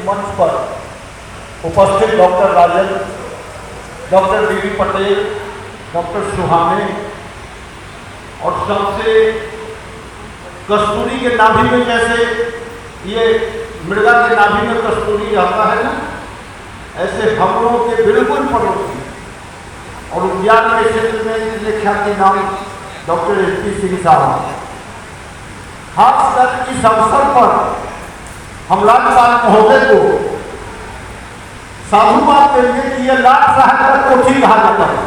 मंच पर उपस्थित डॉक्टर राजन, डॉक्टर बीबी पटेल, डॉक्टर सुहाने और सबसे कस्तूरी के नाभि में जैसे ये मृगा के नाभि में कस्तूरी रहता है ना, ऐसे हम लोगों के बिल्कुल पड़ोसी और विज्ञान के क्षेत्र में इनके ख्याति नाम डॉक्टर एस.पी. सिंह साहब। खासकर इस अवसर पर हम राज्यपाल महोदय को साधुवाद देंगे कि यह लाट साहब का कोठी कहा जाता है,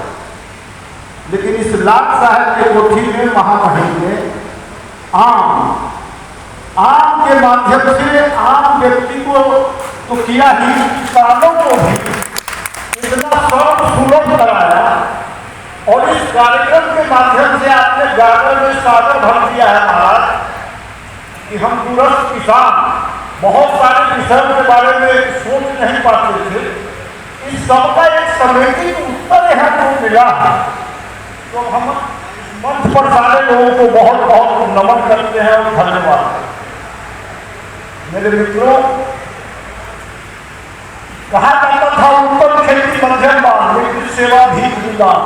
लेकिन इस लाट साहब के कोठी में महामहिम ने आम के माध्यम से आम व्यक्ति को तो किया ही, किसानों को भी इतना सर्व सुलभ कराया और इस कार्यक्रम के माध्यम से आपने गागर में सागर भर दिया है महाराज कि हम दूरस्थ किसान बहुत सारे विषयों के बारे में सोच नहीं पाते थे। इस सबका एक समेकित उत्तर यहाँ को मिला है, तो हम मंच पर सारे लोगों को बहुत बहुत नमन करते हैं और धन्यवाद। मेरे मित्रों, कहा जाता था उत्तम खेती मध्यम बात, मृत्यु सेवा भी विदान,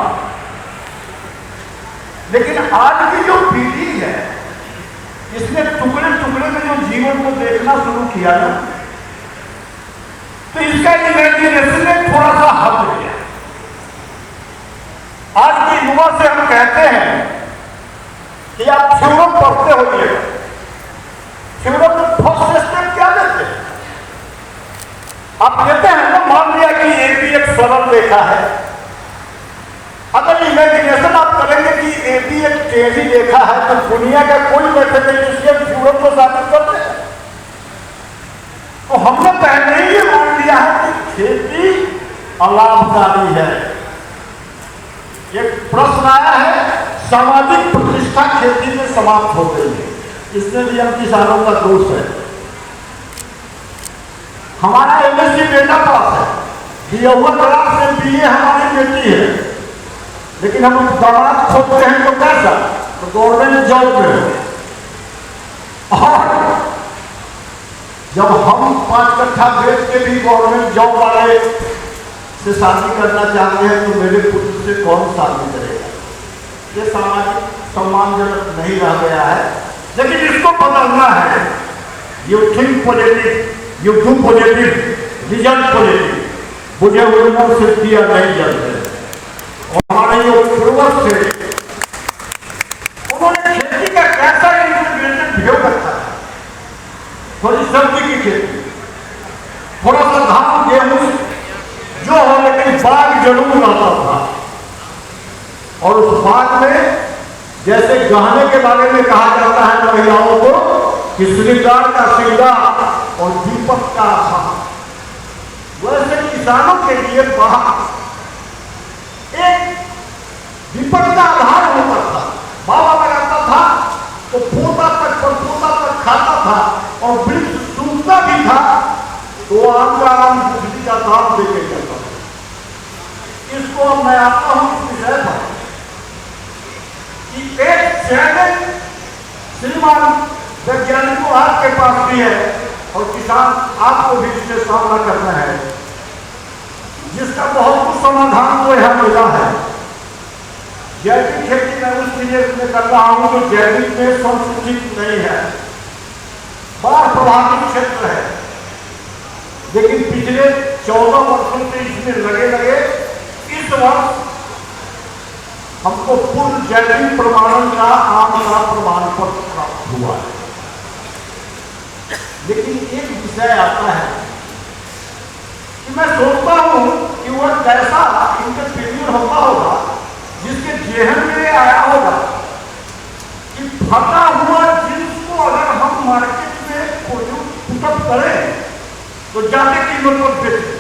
लेकिन आज की जो पीढ़ी है इसने टुकड़े टुकड़े में जो जीवन को देखना शुरू किया ना, तो इसका इमेजिनेशन में थोड़ा सा हद गया। आज की युवा से हम कहते हैं कि आप थ्योरम पढ़ते होइए, थ्योरम में फर्स्ट स्टेप क्या देते हैं? आप कहते हैं ना, मान लिया कि एपी एक सरल रेखा है। अगर इमेजिनेशन आप करेंगे कि एपी एक टेढ़ी रेखा है, तो दुनिया का कोई मैथमेटिशियन थ्योरम को साबित करते हैं। तो हमने पहले ही मान लिया है कि खेती अलाभकारी है। एक प्रश्न आया है, सामाजिक प्रतिष्ठा खेती में समाप्त हो गई है, इसमें भी हम किसानों का दोष है। हमारा एमएससी बेटा पास है, दिया क्लास में बीए हमारी बेटी है, लेकिन हम दामाद खोजते हैं तो कैसा, तो गवर्नमेंट जॉब में। और जब हम 5 कट्ठा बेच के भी गवर्नमेंट जॉब वाले से शादी करना चाहते हैं, तो मेरे पुत्र से कौन शादी करेगा? ये सामाजिक सम्मानजनक नहीं रह गया है, लेकिन इसको बदलना है। You think positive, you do positive, result positive. मुझे उन्होंने से किया नहीं जलते। और हमारे जो पूर्वज थे, उन्होंने खेती का कैसा इंटीग्रेटेड व्यू रखा था। थोड़ी सब्जी की खेती, थोड़ा सा धान गेहूं जो हो, लेकिन बाग जरूर रहता था। और उस बाग में जैसे गहने के बारे में कहा जाता है महिलाओं को कि श्रृंगार का श्रृंगार और दीपक का आभा, वैसे किसानों के लिए बाग एक दीपक का आधार होता था। बाबा लगाता था तो पोता तक परपोता तक खाता था, और वृक्ष सूखता भी था तो आम का आम बिजली का दाम देके जाता था। इसको अब मैं आता हूं इस विषय पर कि एक चैलेंज श्रीमान वैज्ञानिकों आपके पास भी है और किसान आपको भी इससे सामना करना है, जिसका बहुत कुछ समाधान तो यहां मिला है। जैविक खेती मैं उस चीज में कर रहा हूं जो जैविक में संशोधित नहीं है, बाढ़ प्रभावित क्षेत्र है, लेकिन पिछले 14 वर्षों से इसमें लगे इस वर्ष हमको पूर्ण जैविक प्रमाणन का आम का प्रमाण पत्र प्राप्त हुआ है। लेकिन एक विषय आता है कि मैं सोचता हूं कि वह कैसा इंटरफेरियर होता होगा जिसके जेहन में आया होगा कि फटा हुआ जींस को अगर हम मार्केट में पुटअप करें तो ज्यादा कीमत पर बेचें,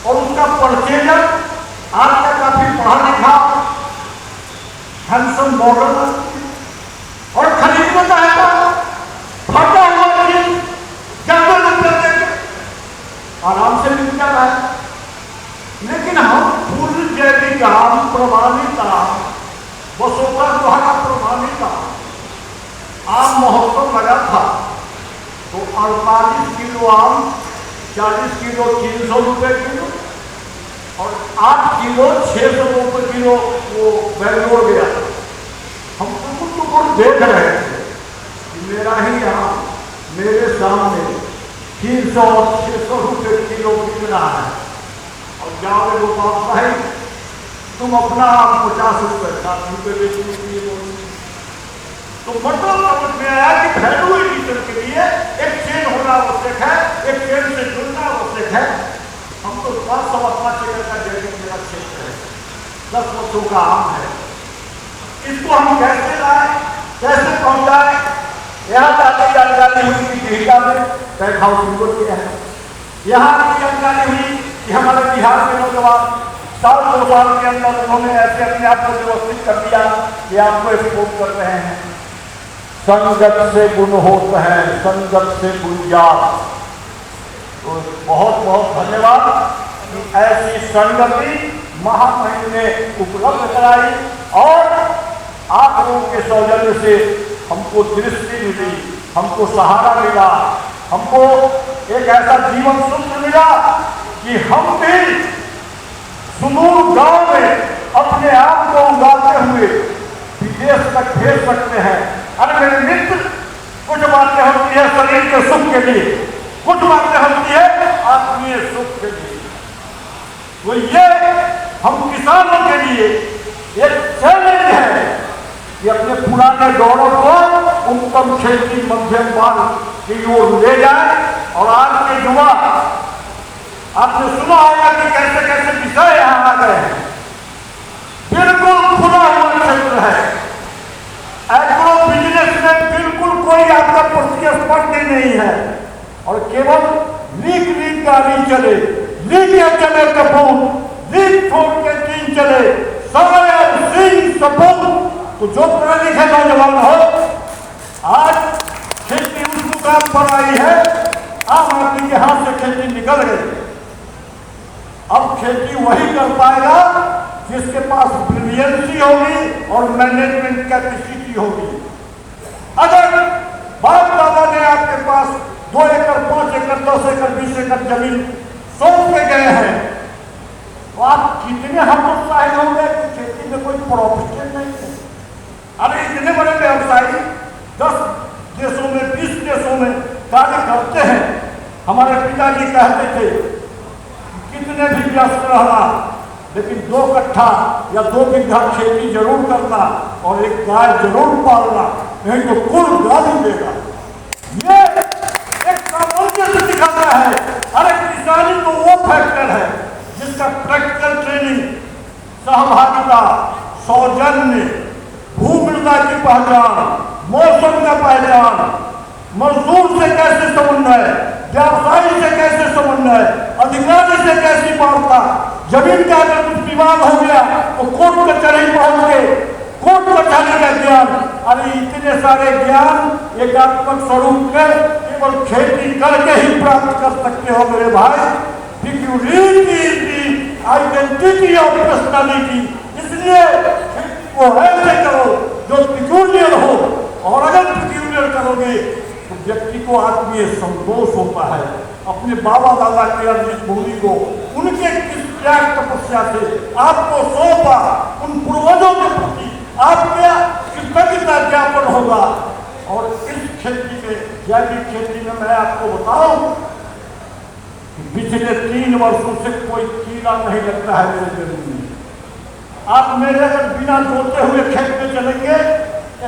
और उसका परचेजर आज का काफी पढ़ा लिखा हैंडसम मॉडल और खरीदना चाहेगा, फटा हुआ जींस ज्यादा रुपये देकर आराम से मिल जाता है। लेकिन हम पूर्ण जैविक आम, प्रमाणित आम, बसोका द्वारा प्रमाणित आम महोत्सव लगा था, तो 48 किलो आम, 40 किलो 300 रुपये किलो, और 8 किलो 600 रुपये किलो वो बेंगलोर गया। हम टुकुर देख रहे थे कि मेरा ही आम मेरे सामने 300 और 600 रुपये किलो बिक रहा है, और जाओगे गोपाल भाई तुम अपना आम 50 रुपये 60 रुपये बेचने के लिए बोलो। तो मतलब समझ में आया कि वैल्यू एडिशन के लिए एक चेन होना आवश्यक है, एक चेन से जुड़ना आवश्यक है। हम तो 5 एकड़ का जमीन मेरा क्षेत्र है, 10 वर्षों का आम है, इसको हम कैसे लाए, कैसे पहुंचाए? यहाँ ताकि जानकारी हुई कि बिहार में टेक हाउस इनको किया है। यहाँ की जानकारी हुई कि हमारे बिहार के नौजवान 2 साल के अंदर उन्होंने ऐसे अपने आप को व्यवस्थित कर दिया कि आपको एक्सपोर्ट कर रहे हैं। संगत से गुण होता है, संगत से गुंजात। तो बहुत बहुत धन्यवाद कि ऐसी संगति महामहिम ने उपलब्ध कराई, और आप लोगों के सौजन्य से हमको दृष्टि मिली, हमको सहारा मिला, हमको एक ऐसा जीवन सूत्र मिला कि हम भी सुदूर गांव में अपने आप को उगाते हुए विदेश तक भेज सकते हैं। अरे मेरे मित्र, कुछ बातें होती है शरीर के सुख के लिए, कुछ बातें होती है आत्मीय सुख के लिए। तो ये हम किसानों के लिए एक चैलेंज है कि अपने पुराने दौरों को उत्तम खेती मध्यम माल की ओर ले जाए। और आज के युवा, आपने सुना होगा कि कैसे कैसे विषय यहाँ आ गए हैं। बिल्कुल खुला हुआ क्षेत्र है, एग्रो बिजनेस में बिल्कुल कोई आपका प्रतिस्पर्धी नहीं है, और केवल लीक गाड़ी चले, लीक चले कपूर, लीक छोड़ के तीन चले, सारे सिंह सपूत। तो जो पढ़े लिखे नौजवान हो, आज खेती उस मुकाम पर आई है, आम आदमी के हाथ से खेती निकल गई। अब खेती वही कर पाएगा जिसके पास ब्रिलियंसी होगी और मैनेजमेंट कैपेसिटी होगी। अगर बाप दादा ने आपके पास 2 एकड़ 5 एकड़ 10 एकड़ 20 एकड़ जमीन सौंप के गए हैं, तो आप कितने हतोत्साहित होंगे कि खेती में कोई प्रॉफिट नहीं है। अरे इतने बड़े व्यवसायी 10 देशों में 20 देशों में कार्य करते हैं। हमारे पिताजी कहते थे कितने भी व्यस्त रहना, लेकिन 2 कट्ठा या 2 बीघा खेती जरूर करना और एक गाय जरूर पालना, नहीं तो कुल गाली देगा। ये एक सामंजस्य दिखाता है। अरे किसानी तो वो फैक्टर है जिसका प्रैक्टिकल ट्रेनिंग, सहभागिता, सौजन्य, भूमृदा की पहचान, मौसम का पहचान, मजदूर से कैसे समन्वय, व्यवसायी से कैसे समन्वय, अधिकारी से कैसी वार्ता, जमीन का अगर कुछ विवाद हो गया तो कोर्ट कचहरी पहुंच के कोर्ट कचहरी का ज्ञान। अरे इतने सारे ज्ञान एकात्मक स्वरूप में केवल खेती करके ही प्राप्त कर सकते हो मेरे भाई। आइडेंटिटी ऑफ पर्सनालिटी, इसलिए वो ऐसे करो जो पिक्यूलियर हो, और अगर पिक्यूलियर करोगे तो व्यक्ति को आत्मीय संतोष होता है। अपने बाबा दादा के अर्जित भूमि को उनके किस त्याग तपस्या से आपको सौंपा, उन पूर्वजों के प्रति आपके कृतज्ञता ज्ञापन होगा। और इस खेती में, जैविक खेती में मैं आपको बताऊं कि पिछले 3 वर्षों से कोई कीड़ा नहीं लगता है मेरे जमीन में। आप मेरे अगर बिना जोते हुए खेत में चलेंगे,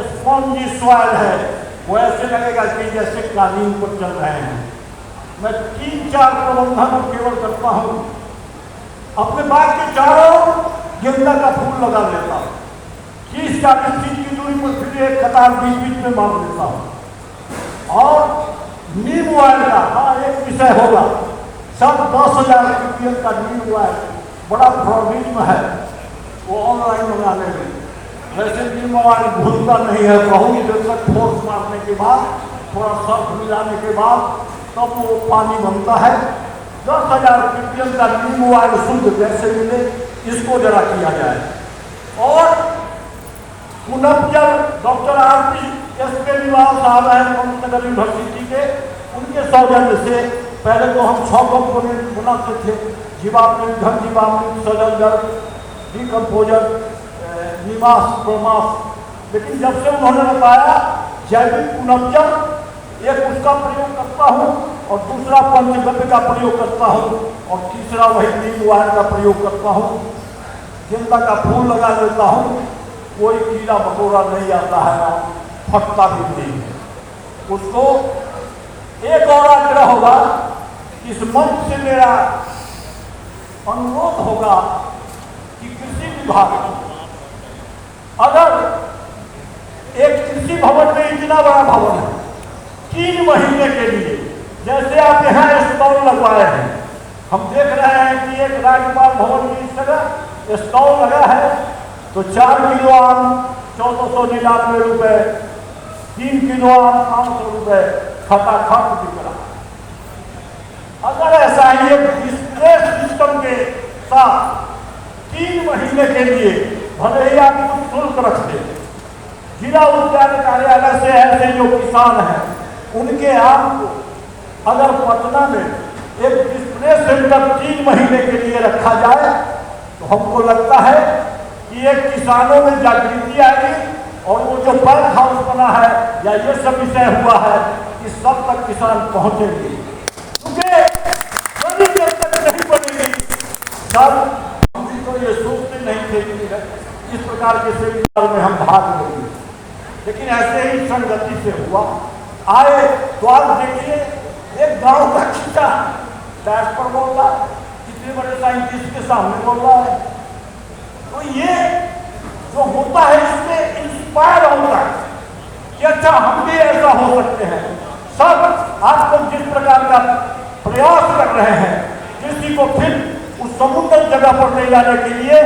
स्पॉन्जी सॉइल है, वो ऐसे लगेगा कि जैसे कालीन पर चल रहे हैं। मैं 3-4 प्रबंधन केवल करता हूँ। अपने बाग के चारों गेंदा का फूल लगा लेता हूँ, 30-40 फीट की दूरी पर फिर एक कतार बीच में मार देता हूँ। और नीम ऑयल का, हाँ एक विषय होगा, सब 10,000 रुपये का नीम ऑयल बड़ा प्रॉब्लम है वो ऑनलाइन मंगाने में। वैसे नीम ऑयल भूलता नहीं है, बहुत देर तक फोर्स मारने के बाद, थोड़ा सर्फ मिलाने के बाद तब वो पानी बनता है। 10,000 रुपये का नीम ऑयल शुद्ध कैसे मिले, इसको जरा किया जाए। और पुनः डॉक्टर RP SK निवाल साहब हैं पंतनगर यूनिवर्सिटी के, उनके सौजन्य से पहले तो हम 6 कंपोनेंट बनाते थे, जीवामृत, घन जीवामृत, सजल, डिकम्पोजर, निवास, प्रमास। लेकिन जब से उन्होंने बताया जैविक पुनर्जन, एक उसका प्रयोग करता हूँ और दूसरा पंचगव्य का प्रयोग करता हूँ और तीसरा वही नीम वायर का प्रयोग करता हूँ, गेंदा का फूल लगा लेता हूँ, कोई कीड़ा मकोड़ा नहीं आता है, फटता भी नहीं है। उसको एक और आग्रह होगा, इस मंच से मेरा अनुरोध होगा कि कृषि विभाग अगर एक कृषि भवन में इतना बड़ा भवन है, 3 महीने के लिए, जैसे आप यहाँ स्टॉल लगवाए हैं, हम देख रहे हैं कि एक राज्यपाल भवन में इस तरह स्टॉल लगा है, तो 4 किलो आम 1499 रुपये, 3 किलो आम 500 रुपये खटाखट बिक रहा। अगर ऐसा ही एक डिस्प्ले सिस्टम के साथ 3 महीने के लिए भले ही आप कुछ शुल्क रखते, जिला उद्यान कार्यालय से ऐसे जो किसान हैं उनके आम को अगर पटना में एक डिस्प्ले सेंटर 3 महीने के लिए रखा जाए, तो हमको लगता है कि एक किसानों में जागृति आएगी और वो जो पैक हाउस बना है या ये सब विषय हुआ है, इस सब तक किसान पहुंचेंगे, क्योंकि बड़ी देर तक नहीं बनेगी। सर, हम भी तो ये सोचते नहीं थे कि इस प्रकार के सेमिनार में हम भाग लेंगे, लेकिन ऐसे ही संगति से हुआ। आए तो आज देखिए एक गांव का खिस्सा डैश पर बोल रहा, इतने बड़े साइंटिस्ट के सामने बोल रहा है, तो ये जो होता है इसमें इंस्पायर होता है कि अच्छा हम भी ऐसा हो सकते हैं। सब आज तक जिस प्रकार का प्रयास कर रहे हैं कृषि को फिर उस समुद्र जगह पर ले जाने के लिए,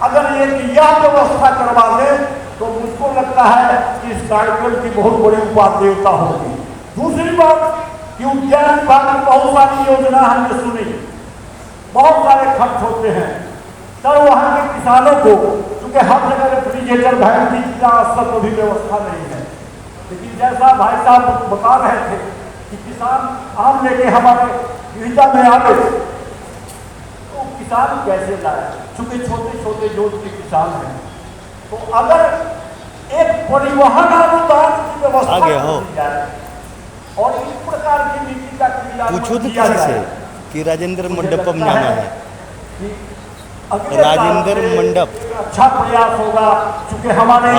अगर एक यह व्यवस्था करवा दें तो मुझको लगता है कि इस कार्यक्रम की बहुत बड़ी उपादेयता होगी। दूसरी बात कि उद्यान विभाग की बहुत सारी योजना हमने सुनी, बहुत सारे खर्च होते हैं, तब वहाँ के किसानों को, क्योंकि हर जगह रेफ्रिजरेटर भैंस की स्तर पर भी व्यवस्था नहीं है, लेकिन जैसा भाई साहब बता रहे थे कि किसान आम लेके हमारे विविधता में आवे, तो किसान कैसे लाए, चूंकि छोटे छोटे जोत के किसान हैं, तो अगर एक परिवहन अनुदान की व्यवस्था की जाए और इस प्रकार की नीति का पूछो तो किसी से कि राजेंद्र मंडपम जाना है, राजेंद्र मंडप अच्छा प्रयास होगा, क्योंकि हमारे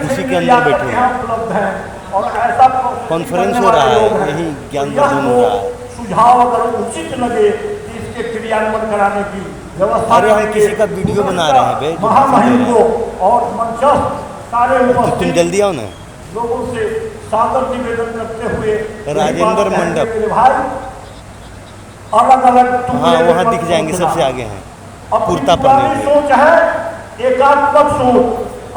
उसी के अंदर बैठे हैं, उपलब्ध है और ऐसा कॉन्फ्रेंस हो रहा है, यही ज्ञानवर्धन हो रहा है। सुझाव अगर उचित लगे कि इसके क्रियान्वयन कराने की व्यवस्था, अरे हम किसी का वीडियो बना रहे हैं बे, महामहिम को और मंचस्थ सारे तुम जल्दी आओ ना, लोगों से सादर निवेदन करते हुए राजेंद्र मंडप भाई अलग अलग, हाँ वहाँ दिख जाएंगे, सबसे आगे हैं कुर्ता पहने हुए। सोच है एकात्मक सोच,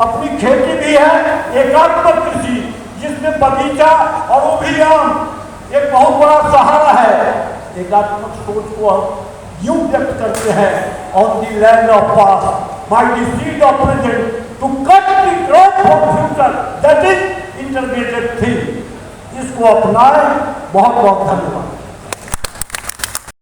अपनी खेती भी है एकात्मक कृषि, जिसमें बगीचा और वो भी आम एक बहुत बड़ा सहारा है। एकात्मक सोच को हम यूं व्यक्त करते हैं, on the land of past by the seed of present to cut the growth of future, that is integrated thing. इसको अपनाएं। बहुत बहुत धन्यवाद।